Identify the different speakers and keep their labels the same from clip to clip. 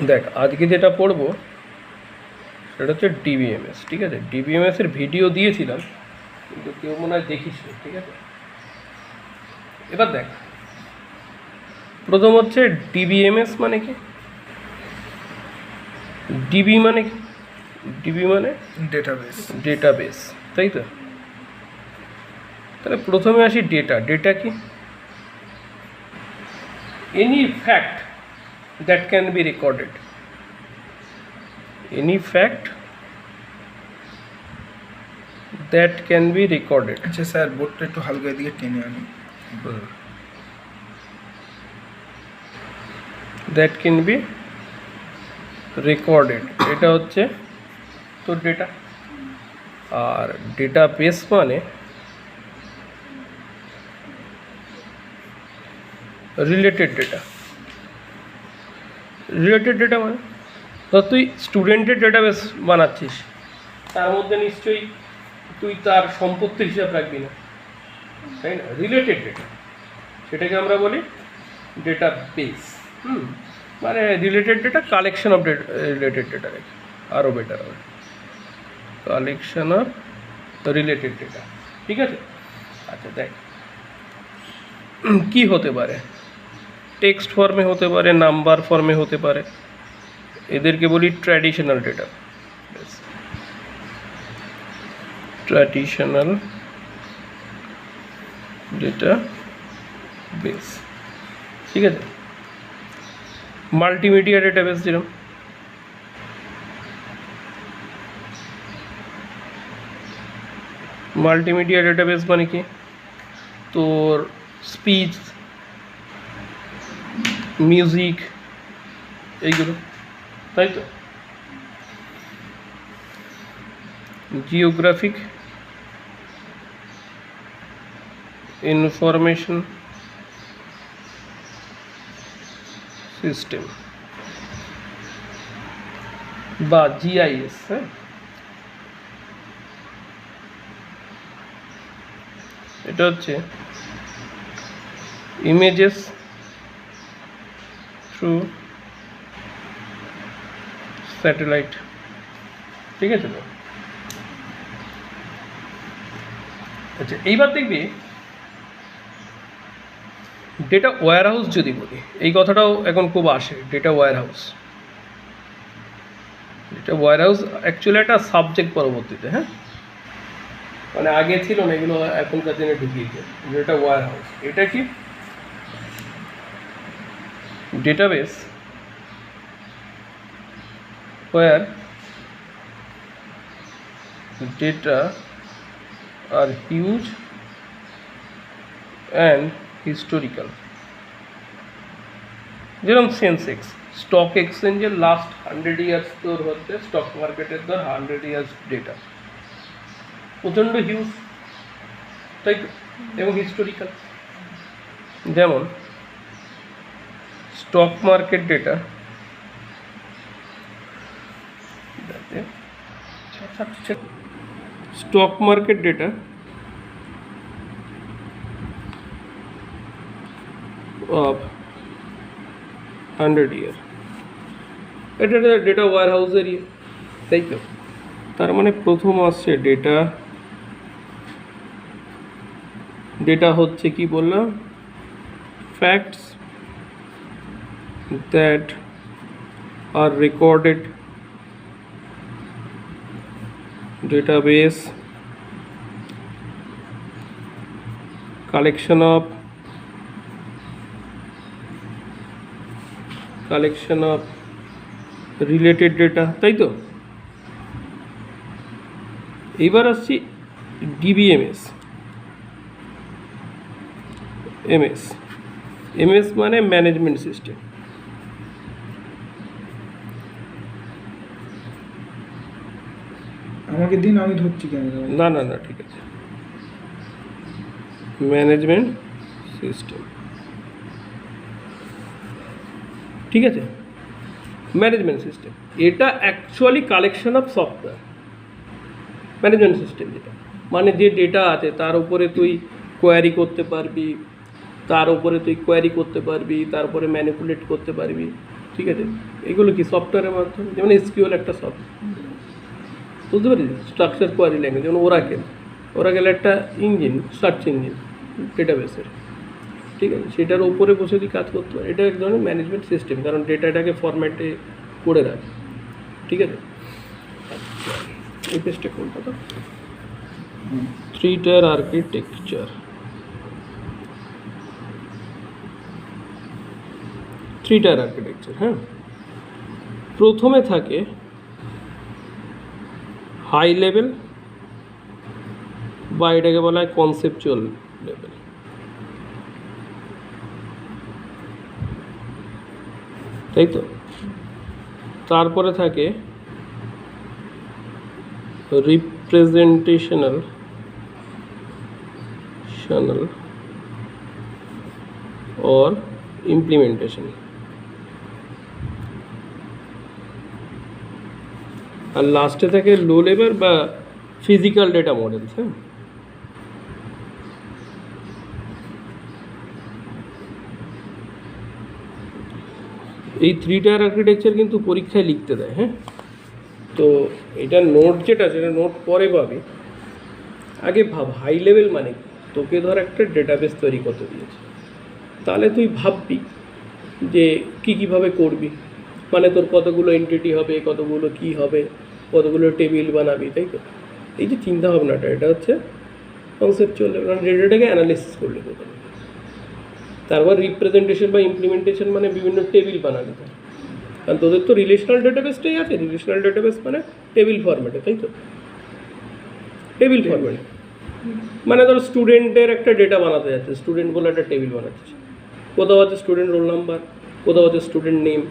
Speaker 1: দেখ আজকে যেটা পড়বো সেটা হচ্ছে ডিবিএমএস। ঠিক আছে, ডিবিএমএস এর ভিডিও দিয়েছিলাম কিন্তু কেউ মনে হয় দেখিস নি। ঠিক আছে, এবার দেখ প্রথম হচ্ছে ডিবিএমএস মানে কি, ডিবি মানে কি, ডিবি মানে
Speaker 2: ডেটাবেস।
Speaker 1: ডেটাবেস, তাই তো? তাহলে প্রথমে আসি ডেটা। ডেটা কি? Any fact that can be recorded, any fact that can be recorded.
Speaker 2: আচ্ছা স্যার, বোর্ডটা একটু হালকা দিকে টেনে আনি।
Speaker 1: দ্যাট ক্যান বি রেকর্ডেড, এটা হচ্ছে তোর ডেটা। আর ডেটাবেস মানে রিলেটেড ডেটা। রিলেটেড ডেটা মানে ধর তুই স্টুডেন্টের ডেটাবেস বানাচ্ছিস, তার মধ্যে নিশ্চয়ই তুই তার সম্পত্তির হিসাব রাখবি না, তাই না? রিলেটেড ডেটা, সেটাকে আমরা বলি ডেটাবেস। মানে related data, collection of related data রেখে আরও বেটার হবে, কালেকশন অফ রিলেটেড ডেটা। ঠিক আছে, আচ্ছা দেখ কি হতে পারে, টেক্সট ফর্মে হতে পারে, নাম্বার ফর্মে হতে পারে, এদেরকে বলি traditional data. Traditional data base. ঠিক আছে, মাল্টিমিডিয়া ডেটাবেস যেরকম, মাল্টিমিডিয়া ডেটাবেস মানে কি, তোর স্পিচ, মিউজিক, এইগুলো, তাই তো? জিওগ্রাফিক ইনফরমেশন সিস্টেম বা জিআইএস। হ্যাঁ, এটা হচ্ছে ইমেজেস থ্রু স্যাটেলাইট। ঠিক আছে তো? আচ্ছা এইবার দেখবি ডেটা ওয়্যার হাউস যদি বলি, এই কথাটাও এখন খুব আসে, data warehouse. Data warehouse actually একটা সাবজেক্ট পরবর্তীতে, হ্যাঁ, মানে আগে ছিল না, এগুলো এখনকার দিনে ঢুকিয়েছে। ডেটা ওয়্যার হাউস এটা কি? Database where data are huge and historical, যেরকম সেন্সেক্স, স্টক এক্সচেঞ্জের লাস্ট 100 ইয়ার্স তোর হচ্ছে স্টক মার্কেটের ধর 100 ইয়ার্স ডেটা, প্রচণ্ড হিউজ, তাই তো? এবং হিস্টোরিক্যাল। যেমন stock market data, stock market data of 100 year, এটা ডেটা ওয়্যার হাউসের ইয়ে, তাই তো? তার মানে প্রথম আসছে ডেটা। ডেটা হচ্ছে কি বললাম, facts that are recorded, database, collection of related data, তাই তো? এইবার আসছি ডিবিএমএস। এমএস মানে ম্যানেজমেন্ট সিস্টেম।
Speaker 2: আমাকে দিন, আমি ধরছি ক্যামেরা।
Speaker 1: না না না, ঠিক আছে, ম্যানেজমেন্ট সিস্টেম। ঠিক আছে, ম্যানেজমেন্ট সিস্টেম এটা actually collection of software. Management system যেটা মানে যে ডেটা আছে তার উপরে তুই কোয়ারি করতে পারবি, তারপরে ম্যানিপুলেট করতে পারবি, ঠিক আছে, এগুলো কি সফটওয়্যারের মাধ্যমে, যেমন এসকিউএল একটা সফট, বুঝতে পারি, স্ট্রাকচার কোয়ারি ল্যাঙ্গুয়েজ, যেমন ওরাকেল একটা ইঞ্জিন, সার্চ ইঞ্জিন ডেটাবেসের, ঠিক আছে, সেটার উপরে বসে দিয়ে কাজ করতে পারে। এটা এক ধরনের ম্যানেজমেন্ট সিস্টেম, কারণ ডেটাটাকে ফরম্যাটে করে রাখে, ঠিক আছে। আচ্ছা, এই পেজটা কোনটা তো 3-tier আর্কিটেকচার, 3-tier আর্কিটেকচার। হ্যাঁ, প্রথমে থাকে হাই লেভেল বা এটাকে বলা হয় কনসেপচুয়াল লেভেল, তাই তো। তারপরে থাকে রিপ্রেজেন্টেশনাল or implementation, আর লাস্টে থাকে লো লেভেল বা ফিজিক্যাল ডেটা মডেলস। হ্যাঁ, এই 3-tier আর্কিটেকচার কিন্তু পরীক্ষায় লিখতে দেয়। হ্যাঁ, তো এটা নোট যেটা, সেটা নোট পরে পাবে। আগে ভাব হাই লেভেল মানে কি। তোকে ধর একটা ডেটাবেস তৈরি করতে দিয়েছে, তাহলে তুই ভাববি যে কীভাবে করবি, মানে তোর কতগুলো এন্টিটি হবে, কতগুলো কি হবে, কতগুলো টেবিল বানাবি, তাই তো। এই যে চিন্তা ভাবনাটা, এটা হচ্ছে কনসেপচুয়াল লেভেল, মানে ডেটাটাকে অ্যানালিসিস করলে প্রথমে। তারপর রিপ্রেজেন্টেশন বা ইমপ্লিমেন্টেশন মানে বিভিন্ন টেবিল বানাবি। কারণ তোদের তো রিলেশনাল ডেটাবেসটাই আছে, রিলেশনাল ডেটাবেস মানে টেবিল ফরম্যাটে, তাই তো। টেবিল ফরম্যাটে মানে ধর স্টুডেন্টের একটা ডেটা বানাতে যাচ্ছে, স্টুডেন্ট বলে একটা টেবিল বানাচ্ছে, কোথাও আছে স্টুডেন্ট রোল নাম্বার, কোথাও আছে স্টুডেন্ট নেম,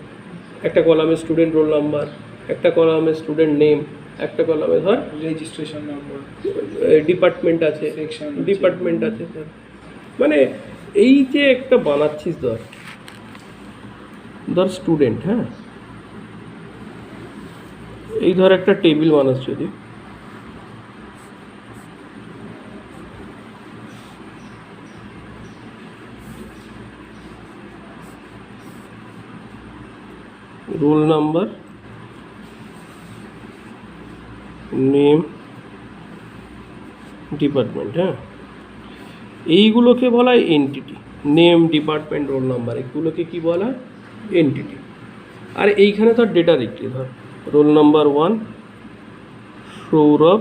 Speaker 1: একটা কলামে স্টুডেন্ট রোল নাম্বার, একটা কলামে স্টুডেন্ট নেম, একটা কলামে ধর
Speaker 2: রেজিস্ট্রেশন নম্বর,
Speaker 1: ডিপার্টমেন্ট আছে, ডিপার্টমেন্ট আছে। মানে এই যে একটা বানাচ্ছিস, ধর স্টুডেন্ট, হ্যাঁ, এই ধর একটা টেবিল বানাস, যদি রোল নাম্বার, নেম, ডিপার্টমেন্ট, হ্যাঁ, এইগুলোকে বলা হয় entity. Name, department, roll number, এগুলোকে কি বলা হয়? এন্টিটি। আর এইখানে ধর ডেটা লিখলি, ধর রোল নাম্বার 1 সৌরভ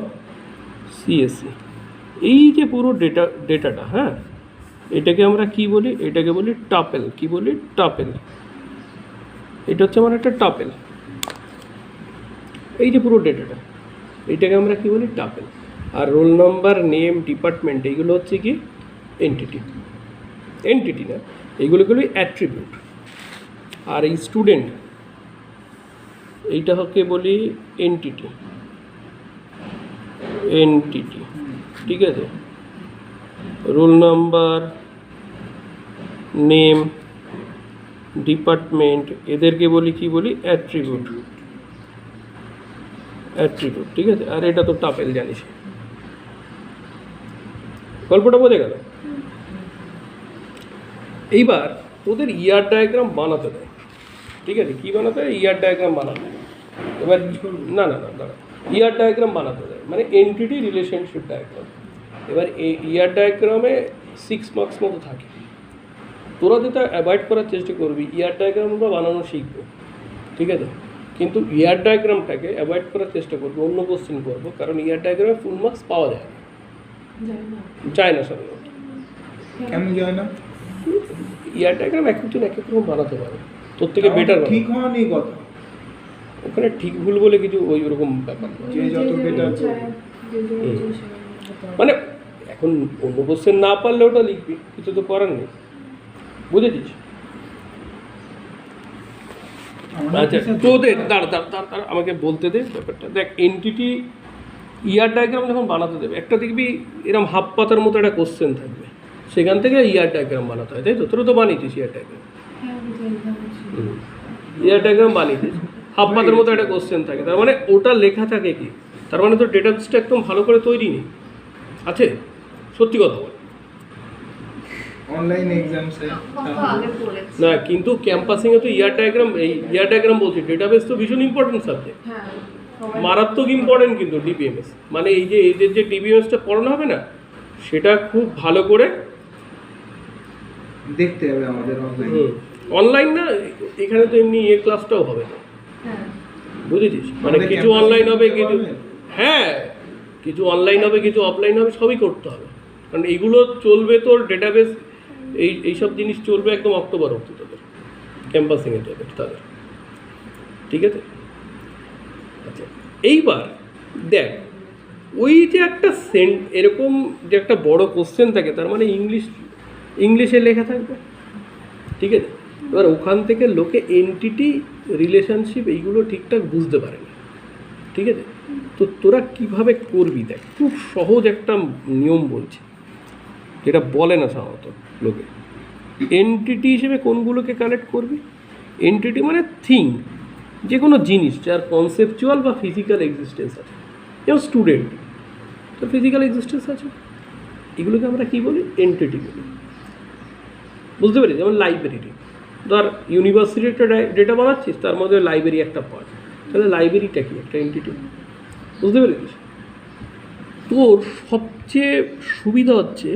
Speaker 1: সিএসসি, এই যে পুরো ডেটাটা, হ্যাঁ, এটাকে আমরা কি বলি? এটাকে বলি টাপেল। কি বলি? টাপেল। এটা হচ্ছে আমার একটা টাপেল, এই যে পুরো ডেটাটা, এইটাকে আমরা কি বলি? টাপেল। আর রোল নাম্বার, নেম, ডিপার্টমেন্ট, এইগুলো হচ্ছে কি? এন্টিটি। এন্টিটি না, এইগুলোকে বলি অ্যাট্রিবিউট। আর এই স্টুডেন্ট, এইটাকে বলি এন্টিটি। এন্টিটি, ঠিক আছে। রোল নাম্বার, নেম, ডিপার্টমেন্ট, এদেরকে বলি কি বলি? অ্যাট্রিবিউট। অ্যাট্রিবিউট, ঠিক আছে। আর এটা তো টাপেল, জানিস। গল্পটা বোঝা গেল? এইবার তোদের ইয়ার ডায়াগ্রাম বানাতে দেয়, ঠিক আছে। কি বানাতে হয়? ইয়ার ডায়াগ্রাম বানাতে। এবার না না না দাঁড়া, ইয়ার ডায়াগ্রাম বানাতে দেয়, মানে এন্টিটি রিলেশনশিপ ডায়াগ্রাম। এবার এই ইয়ার ডায়াগ্রামে 6 মার্কস মতো থাকে। তোরা যেটা অ্যাভয়েড করার চেষ্টা করবি, ইয়ার ডায়াগ্রাম আমরা বানানো শিখবো, ঠিক আছে, কিন্তু ইয়ার ডায়াগ্রামটাকে অ্যাভয়েড করার চেষ্টা করবো, অন্য কোশ্চেন করবো, কারণ ইয়ার ডায়াগ্রামে ফুল মার্কস পাওয়া যায় না, যায় না সাধারণত।
Speaker 2: কেন যায় না?
Speaker 1: ইয়ার ডায়াগ্রাম এক একজন এক এক রকম বানাতে পারে, তোর থেকে বেটার
Speaker 2: ঠিক হয়নি কথা।
Speaker 1: ওখানে ঠিক ভুল বলে কিছু ওই রকম ব্যাপার না।
Speaker 2: যে যত বেটার
Speaker 1: মানে এখন অন্য কোশ্চেন না পারলে ওটা লিখবি, কিছু তো করার নেই, বুঝেছিস? আচ্ছা, তোদের দাঁড়া আমাকে বলতে দে ব্যাপারটা। দেখ, এন্টিটি ইয়ার ডায়াগ্রাম যখন বানাতে দেবে, একটা দেখবি এরকম হাফ পাতার মতো একটা কোশ্চেন থাকবে, সেখান থেকে ইয়ার ডায়াগ্রাম বানাতে হয়, তাই তো? তোরা তো বানিয়েছিস ইয়ার ডায়াগ্রাম। ইয়ার ডায়াগ্রাম বানিয়েছিস, হাফ পাতার মতো একটা কোশ্চেন থাকে, তার মানে ওটা লেখা থাকে কি? তার মানে তোর ডেটাবেসটা একদম ভালো করে তৈরি নেই আছে, সত্যি কথা বল।
Speaker 2: ऑनलाइन एग्जाम से
Speaker 3: আগে পড়েছি
Speaker 1: না কিন্তু ক্যাম্পাসিংয়ে তো ইয়ার ডায়াগ্রাম বলছি, ডেটাবেস তো ভীষণ ইম্পর্টেন্ট সাবজেক্ট,
Speaker 3: হ্যাঁ সবাই
Speaker 1: মারাত্মক ইম্পর্টেন্ট কিন্তু ডিবিএমএস, মানে এই যে এদের যে ডিবিএমএসটা পড়ানো হবে না, সেটা খুব ভালো করে
Speaker 2: দেখতে হবে আমাদের অনলাইন।
Speaker 1: অনলাইন না, এখানে তো এমনি ক্লাসটাও হবে না,
Speaker 3: হ্যাঁ
Speaker 1: বুঝেছিস, মানে
Speaker 2: আমাদের
Speaker 1: কিছু
Speaker 2: campus এ
Speaker 1: অনলাইন হবে,
Speaker 2: করতে
Speaker 1: কিছু
Speaker 2: পারবে?
Speaker 1: হ্যাঁ কিছু অনলাইন হবে, কিছু অফলাইন হবে, সবই করতে হবে, কারণ এইগুলো চলবে তোর ডেটাবেস, এইসব জিনিস চলবে একদম অক্টোবর অবধি তোদের ক্যাম্পাসিংয়ে তাদের, ঠিক আছে। আচ্ছা এইবার দেখ, ওই যে একটা এরকম যে একটা বড় কোশ্চেন থাকে, তার মানে ইংলিশে লেখা থাকবে, ঠিক আছে। এবার ওখান থেকে লোকে এন্টিটি, রিলেশনশিপ এইগুলো ঠিকঠাক বুঝতে পারে না, ঠিক আছে। তো তোরা কিভাবে করবি, দেখ খুব সহজ একটা নিয়ম বলছি, যেটা বলে না সাধারণত লোকে। এন্টিটি হিসেবে কোনগুলোকে কালেক্ট করবি? এন্টিটি মানে থিং, যে কোনো জিনিস যার কনসেপচুয়াল বা ফিজিক্যাল এক্সিস্টেন্স আছে, যেমন স্টুডেন্ট, তো ফিজিক্যাল এক্সিস্টেন্স আছে, এগুলোকে আমরা কী বলি? এন্টিটি বলি, বুঝতে পারি। যেমন লাইব্রেরি, ধর ইউনিভার্সিটির একটা ডেটা বানাচ্ছিস, তার মধ্যে লাইব্রেরি একটা পার্ট, তাহলে লাইব্রেরিটা কি? একটা এন্টিটি, বুঝতে পেরেছিস? তোর সবচেয়ে সুবিধা হচ্ছে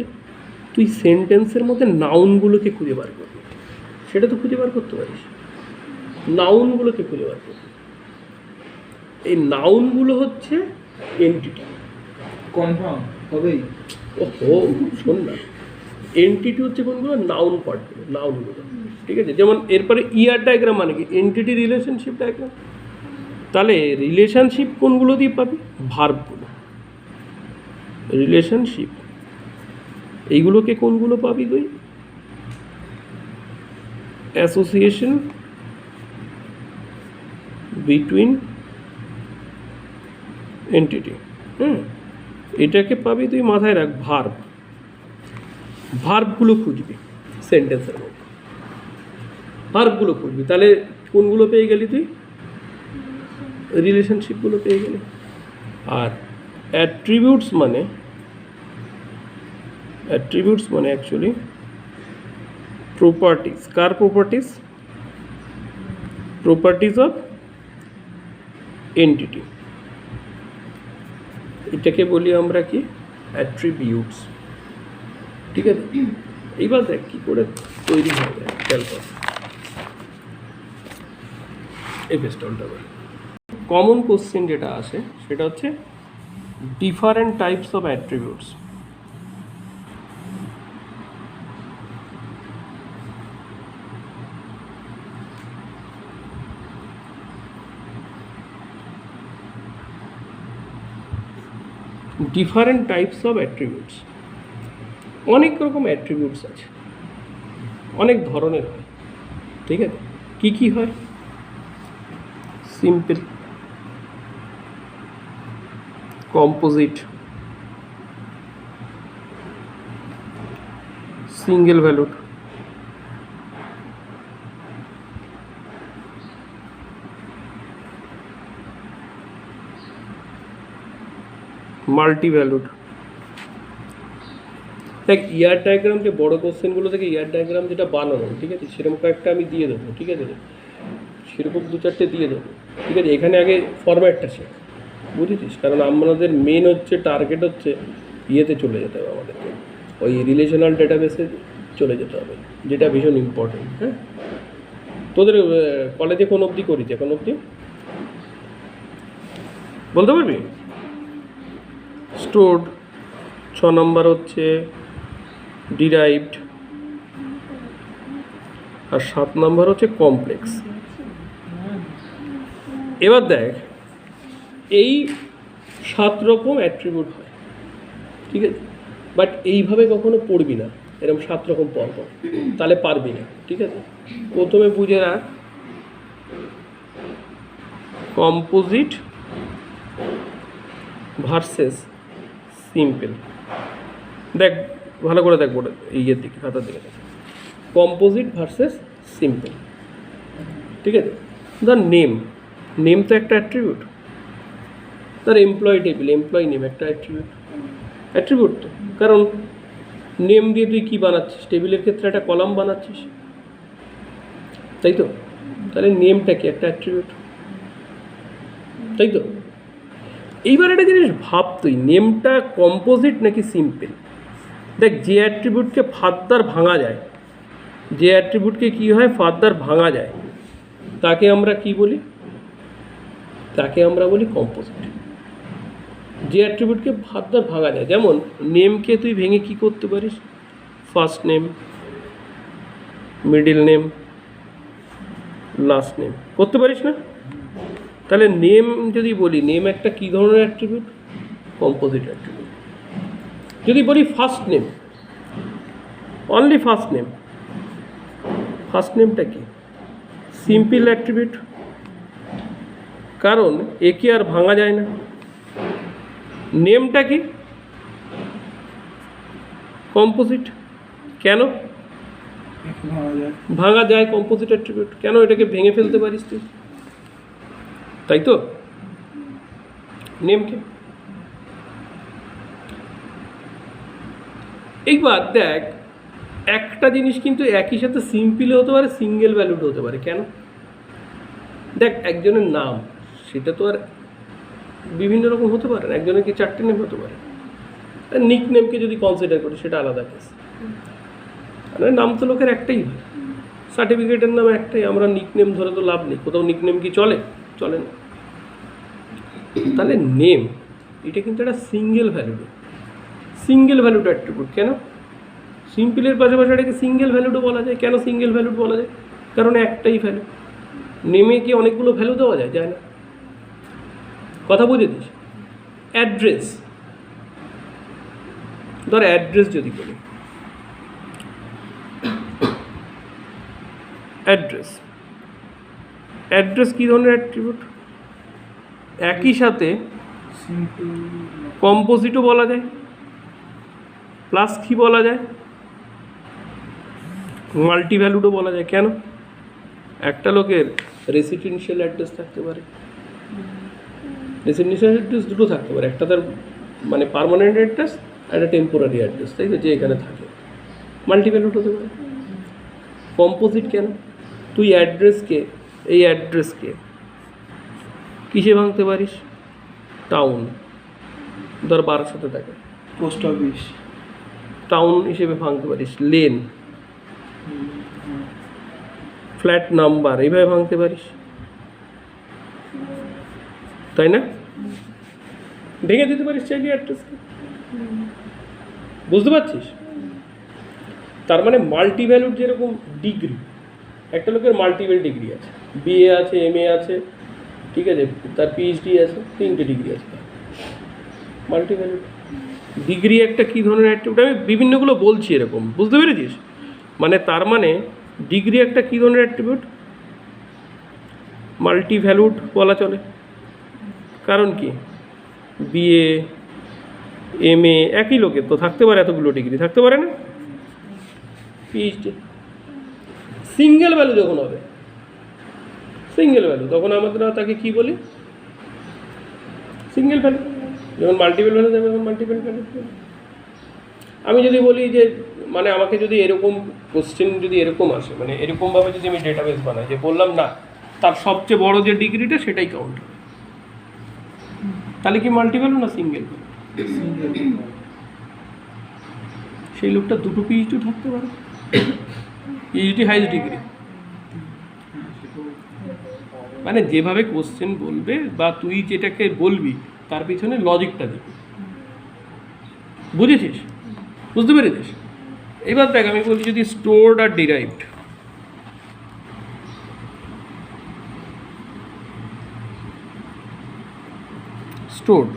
Speaker 1: তুই সেন্টেন্সের মধ্যে নাউনগুলোকে খুঁজে বার করবি, সেটা তো খুঁজে বার করতে পারিস, নাউনগুলোকে খুঁজে বার করবি। এই নাউনগুলো হচ্ছে এন্টিটি।
Speaker 2: কনফার্ম হবেই।
Speaker 1: ওহো শোন না, এন্টিটি হচ্ছে কোনগুলো? নাউন পার্টগুলো, নাউনগুলো, ঠিক আছে। যেমন এরপরে ইয়ার ডায়াগ্রাম মানে কি? Entity relationship diagram. তাহলে রিলেশনশিপ কোনগুলো দিয়ে পাবি? ভার্বগুলো, রিলেশনশিপ এইগুলোকে কোনগুলো পাবি তুই? অ্যাসোসিয়েশন বিটুইন এন্টিটি, এটাকে পাবি তুই, মাথায় রাখ, ভার্ব। ভার্বগুলো খুঁজবি সেন্টেন্সের মধ্যে, ভার্বগুলো খুঁজবি, তাহলে কোনগুলো পেয়ে গেলি তুই? রিলেশনশিপগুলো পেয়ে গেলি। আর অ্যাট্রিবিউটস মানে actually properties. Car properties? Properties of entity, এটাকে বলি আমরা কি? অ্যাট্রিবিউটস, ঠিক আছে। এইবার দেখ কী করে তৈরি হয়ে যায়, খেয়াল কর। এই পেস্টলটা কমন কোশ্চেন যেটা আসে সেটা হচ্ছে different types of attributes. Different types of attributes, অনেক রকম অ্যাট্রিবিউটস আছে, অনেক ধরনের হয়, ঠিক আছে। কি কি হয়? Simple, composite, single valued, multi valued. দেখ ইয়ার ডায়াগ্রাম, যে বড়ো কোশ্চেনগুলো থেকে ইয়ার ডায়াগ্রাম যেটা বানানো, ঠিক আছে, সেরকম কয়েকটা আমি দিয়ে দেবো, ঠিক আছে, সেরকম 2-4টে দিয়ে দেবো, ঠিক আছে। এখানে আগে ফরম্যাটটা শেখ, বুঝেছিস, কারণ আমাদের মেন হচ্ছে টার্গেট হচ্ছে ইয়েতে চলে যেতে হবে, আমাদেরকে ওই রিলেশনাল ডেটাবেসে চলে যেতে হবে, যেটা ভীষণ ইম্পর্টেন্ট। হ্যাঁ, তোদের কলেজে কোন অবধি করেছে? কোন অবধি বলতে পারবি? স্টোরড, 6 নম্বর হচ্ছে ডিরাইভড, আর 7 নম্বর হচ্ছে কমপ্লেক্স। এবার দেখ, এই 7 রকম অ্যাট্রিবিউট হয়, ঠিক আছে, বাট এইভাবে কখনো পড়বি না, এরকম 7 রকম পর, তাহলে পারবি না, ঠিক আছে। প্রথমে বুঝে রাখ কম্পোজিট ভার্সেস সিম্পল। দেখ ভালো করে দেখ, বোর্ডের ইয়ের দিকে, খাতার দিকে দেখ, কম্পোজিট ভার্সেস সিম্পল, ঠিক আছে। ধর নেম তো একটা অ্যাট্রিবিউট, তার এমপ্লয় টেবিল, এমপ্লয় নেম একটা অ্যাট্রিবিউট তো, কারণ নেম দিয়ে তুই কী বানাচ্ছিস? টেবিলের ক্ষেত্রে একটা কলাম বানাচ্ছিস, তাই তো? তাহলে নেমটা কি একটা অ্যাট্রিবিউট, তাই তো? এইবার একটা জিনিস ভাব, তুই নেমটা কম্পোজিট নাকি সিম্পল? দেখ, যে অ্যাট্রিবিউটকে ফার্দার ভাঙা যায়, যে অ্যাট্রিবিউটকে কী হয় ফার্দার ভাঙা যায়, তাকে আমরা কি বলি? তাকে আমরা বলি কম্পোজিট। যে অ্যাট্রিবিউটকে ফার্দার ভাঙা যায়, যেমন নেমকে তুই ভেঙে কি করতে পারিস? First name, middle name, last name করতে পারিস না? তাহলে নেম যদি বলি, নেম একটা কী ধরনের অ্যাট্রিবিউট? Composite attribute. যদি বলি first name, only first name, first নেমটা কি? সিম্পল অ্যাট্রিবিউট, কারণ একে আর ভাঙা যায় না। নেমটা কি? কম্পোজিট। কেন ভাঙা যায়? কম্পোজিট অ্যাট্রিবিউট, কেন এটাকে ভেঙে ফেলতে পারিস তুই, তাই তো? নেমকে এইবার দেখ, একটা জিনিস কিন্তু একই সাথে সিম্পল হতে পারে, সিঙ্গেল ভ্যালুড হতে পারে। কেন? দেখ, একজনের নাম সেটা তো আর বিভিন্ন রকম হতে পারে না, একজনের কি 4টে নেম হতে পারে। নিক নেমকে যদি কনসিডার করি সেটা আলাদা কেস। মানে নাম তো লোকের একটাই হয়, সার্টিফিকেটের নাম একটাই, আমরা নিক নেম ধরে তো লাভ নেই। কোথাও নিক নেম কি চলে? চলে না। তাহলে নেম এটা কিন্তু একটা single valued, single valued attribute. কেন? সিম্পলের পাশাপাশি এটাকে সিঙ্গেল ভ্যালুডও বলা যায়। কেন সিঙ্গেল ভ্যালুড বলা যায়? কারণ একটাই ভ্যালু। নেমে কি অনেকগুলো ভ্যালু দেওয়া যায়? যায় না। কথা বুঝে দিস। অ্যাড্রেস, ধর অ্যাড্রেস যদি বলি, অ্যাড্রেস, অ্যাড্রেস কী ধরনের অ্যাট্রিবিউট? একই সাথে কম্পোজিটও বলা যায়, প্লাস কি বলা যায়, মাল্টি ভ্যালুডও বলা যায়। কেন? একটা লোকের রেসিডেন্সিয়াল অ্যাড্রেস থাকতে পারে, রেসিডেন্সিয়াল অ্যাড্রেস দুটো থাকতে পারে, একটা তার মানে পার্মানেন্ট অ্যাড্রেস আর একটা টেম্পোরারি অ্যাড্রেস, তাই তো? যে এখানে থাকে, মাল্টি ভ্যালুড হতে পারে। কম্পোজিট কেন? তুই অ্যাড্রেসকে, এই অ্যাড্রেসকে কিসে ভাঙতে পারিস? টাউন, ধর 1200 থাকে,
Speaker 2: পোস্ট অফিস,
Speaker 1: টাউন হিসেবে ভাঙতে পারিস। লেন, ফ্ল্যাট নাম্বার, এইভাবে ভাঙতে পারিস, তাই না? ভেঙে দিতে পারিস চাইলে অ্যাড্রেসকে। বুঝতে পারছিস? তার মানে মাল্টি ভ্যালুড, যেরকম ডিগ্রি, একটা লোকের মাল্টিপল ডিগ্রি আছে, বিএ আছে, এমএ আছে, ঠিক আছে, তার পিএইচডি আছে, 3টে ডিগ্রি আছে, মাল্টি ভ্যালুড। ডিগ্রি একটা কী ধরনের অ্যাট্রিবিউট? আমি বিভিন্নগুলো বলছি এরকম, বুঝতে পেরেছিস? মানে তার মানে ডিগ্রি একটা কী ধরনের অ্যাট্রিবিউট? মাল্টি ভ্যালুড বলা চলে। কারণ কি? বিএ এমএ একই লোকের তো থাকতে পারে, এতগুলো ডিগ্রি থাকতে পারে না। পিএইচডি সিঙ্গেল ভ্যালু যখন হবে, সিঙ্গেল ভ্যালু, তখন আমাদের তাকে কি বলি? Single value. যখন মাল্টিপল ভ্যালু দেবে তখন মাল্টিপল ভ্যালু। আমি যদি বলি যে, মানে আমাকে যদি এরকম কোশ্চেন যদি এরকম আসে, মানে এরকমভাবে যদি আমি ডেটাবেস বানাই, যে বললাম না তার সবচেয়ে বড় যে ডিগ্রিটা সেটাই কাউন্ট হবে, তাহলে কি মাল্টি ভ্যালু না সিঙ্গেল ভ্যালু? সেই লোকটা দুটো পিএইচডি থাকতে পারে, পিএইচডি হাইস্ট ডিগ্রি। মানে যেভাবে কোশ্চেন বলবে বা তুই যেটাকে বলবি তার পিছনে লজিকটা দিবি। বুঝেছিস? বুঝতে পেরেছিস? এবার দেখ, আমি বলছি যদি স্টোরড আর ডিরাইভড, স্টোরড,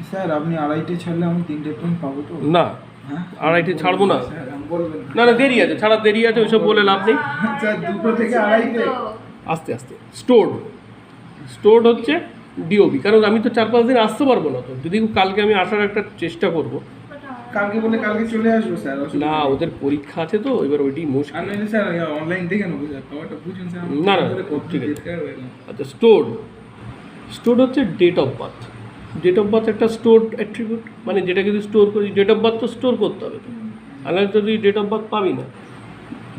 Speaker 2: স্যার আপনি 2.5টে ছাড়লে আমি 3টে পয়েন্ট পাবো তো?
Speaker 1: না,
Speaker 2: হ্যাঁ,
Speaker 1: 2.5টে ছাড়বো না।
Speaker 2: স্যার বলবেন
Speaker 1: না না, দেরি আছে, ছাড়ার দেরি আছে, ওইসব বলে লাভ নেই।
Speaker 2: স্যার 2টো থেকে 2.5টে।
Speaker 1: আস্তে আস্তে। স্টোরড, স্টোরড হচ্ছে ডিওবি, কারণ আমি তো 4-5 দিন আসতে পারবো না। তো যদি কালকে আমি আসার একটা চেষ্টা করব।
Speaker 2: কালকে বলে কালকে চলে আসবো স্যার।
Speaker 1: না, ওদের পরীক্ষা আছে তো, এবার ওইটি মুশকিল।
Speaker 2: আমি স্যার অনলাইন দেখে নেবো স্যার, খাবারটা বুঝুন স্যার।
Speaker 1: না না, ঠিক আছে। আচ্ছা, স্টোরড, স্টোরড হচ্ছে date of birth. Date of birth একটা স্টোর অ্যাট্রিবিউট, মানে যেটাকে যদি স্টোর করি, ডেট অফ বার্থ তো স্টোর করতে হবে তো, আলাদা তো তুই ডেট অফ বার্থ পাবি না।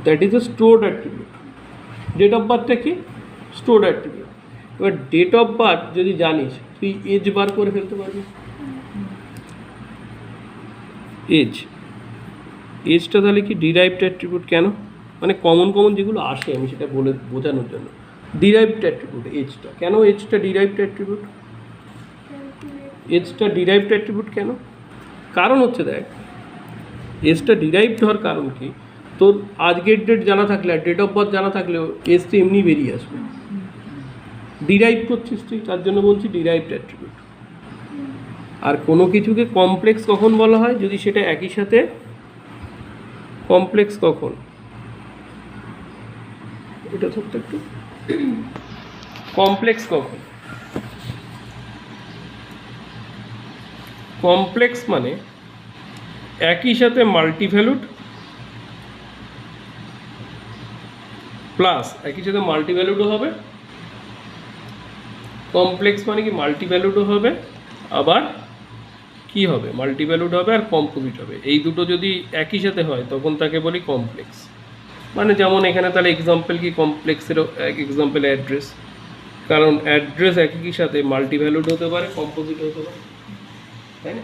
Speaker 1: That is a stored attribute. Date of বার্থটা কি? Stored attribute. এবার ডেট অফ বার্থ যদি জানিস, তুই এজ বার করে ফেলতে পারবি। এজটা তাহলে কি ডিরাইভড অ্যাট্রিবিউট? কেন? মানে কমন যেগুলো আসে আমি সেটা বলে বোঝানোর জন্য। ডিরাইভড অ্যাট্রিবিউট এজটা। কেন এজটা ডিরাইভড অ্যাট্রিবিউট? এজটা ডিরাইভড অ্যাট্রিবিউট কেন? কারণ হচ্ছে দেখ, এজটা ডিরাইভড হওয়ার কারণ কি, তোর আজকের ডেট জানা থাকলে আর ডেট অফ বার্থ জানা থাকলেও এজ তো এমনি বেরিয়ে আসবে। ডিরাইভ করছিস তুই, তার জন্য বলছি ডিরাইভড অ্যাট্রিবিউট। আর কোনো কিছুকে কমপ্লেক্স কখন বলা হয়? যদি সেটা একই সাথে কমপ্লেক্স কখন, এটা ধরতে একটু, কমপ্লেক্স কখন? কমপ্লেক্স মানে একই সাথে মাল্টিভ্যালুড প্লাস একই সাথে মাল্টিভ্যালুডও হবে। কমপ্লেক্স মানে কি মাল্টিভ্যালুডও হবে, আবার কি হবে, মাল্টিভ্যালুড হবে আর কম্পোজিট হবে। এই দুটো যদি একই সাথে হয় তখন তাকে বলি কমপ্লেক্স। মানে যেমন এখানে তাহলে এক্সাম্পল কি কমপ্লেক্সেরও এক্সাম্পল অ্যাড্রেস, কারণ অ্যাড্রেস একই সাথে মাল্টিভ্যালুড হতে পারে, কম্পোজিট হতে পারে, তাই না?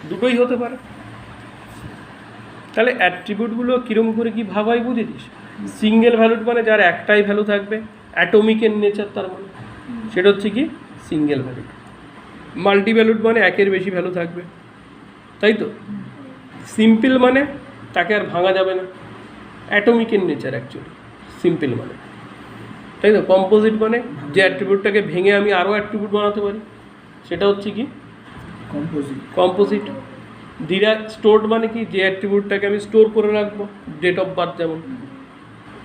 Speaker 1: দুটোই হতে পারে। তাহলে অ্যাট্রিবিউটগুলো কীরকম করে কি ভাগ হয় বুঝেছিস? সিঙ্গেল ভ্যালুড মানে যার একটাই ভ্যালু থাকবে, অ্যাটমিকের নেচার তার মানে, সেটা হচ্ছে কি সিঙ্গেল ভ্যালুড। মাল্টিভ্যালুড মানে একের বেশি ভ্যালু থাকবে, তাই তো? সিম্পল মানে তাকে আর ভাঙা যাবে না, অ্যাটমিকের নেচার অ্যাকচুয়ালি সিম্পল মানে, তাই তো? কম্পোজিট মানে যে অ্যাট্রিবিউটটাকে ভেঙে আমি আরও অ্যাট্রিবিউট বানাতে পারি, সেটা হচ্ছে কি কম্পোজিট। স্টোরড মানে কি, যে অ্যাট্রিবিউটটাকে আমি স্টোর করে রাখবো, ডেট অফ বার্থ যেমন,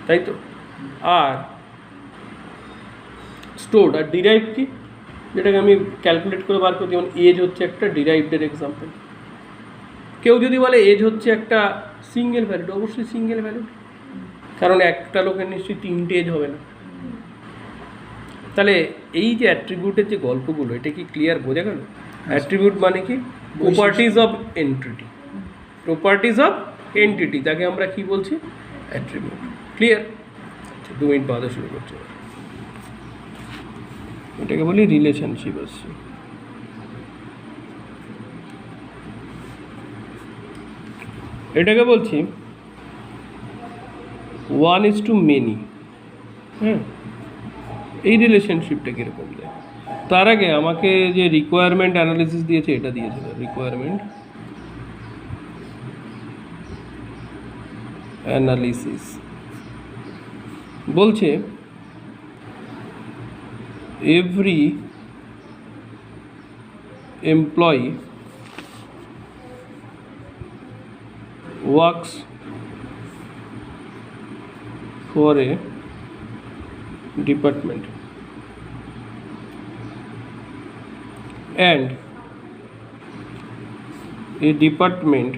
Speaker 1: তাই তো? আর স্টোরড আর ডিরাইভ কি, যেটাকে আমি ক্যালকুলেট করে বার করি, যেমন এজ হচ্ছে একটা ডিরাইভডের এক্সাম্পল। কেউ যদি বলে এজ হচ্ছে একটা সিঙ্গেল ভ্যালুড, অবশ্যই সিঙ্গেল ভ্যালুড, কারণ একটা লোকের নিশ্চয়ই তিনটে এজ হবে না। তাহলে এই যে অ্যাট্রিবিউটের যে গল্পগুলো, এটা কি ক্লিয়ার বোঝা গেল? অ্যাট্রিবিউট মানে কি properties of entity, properties of entity, তাকে আমরা কি বলছি? অ্যাট্রিবিউট। ক্লিয়ার? 2 মিনিট বাদে শুরু করছি। এটাকে বলি রিলেশনশিপ আসছে। এটাকে বলছি 1:many। হ্যাঁ, এই রিলেশনশিপটা কীরকম দেয়? তার আগে আমাকে যে রিকোয়ারমেন্ট অ্যানালিসিস দিয়েছে, এটা দিয়েছিল রিকোয়ারমেন্ট অ্যানালিসিস। বলছে every employee works for a department and a department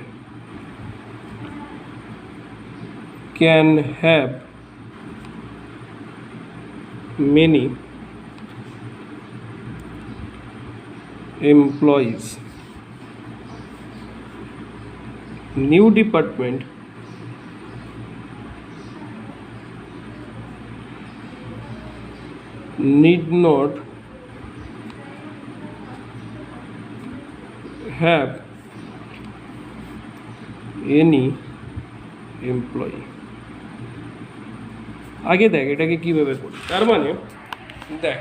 Speaker 1: can have many employees. New department need not have any employee। আগে দেখ এটাকে কীভাবে করি, তার মানে দেখ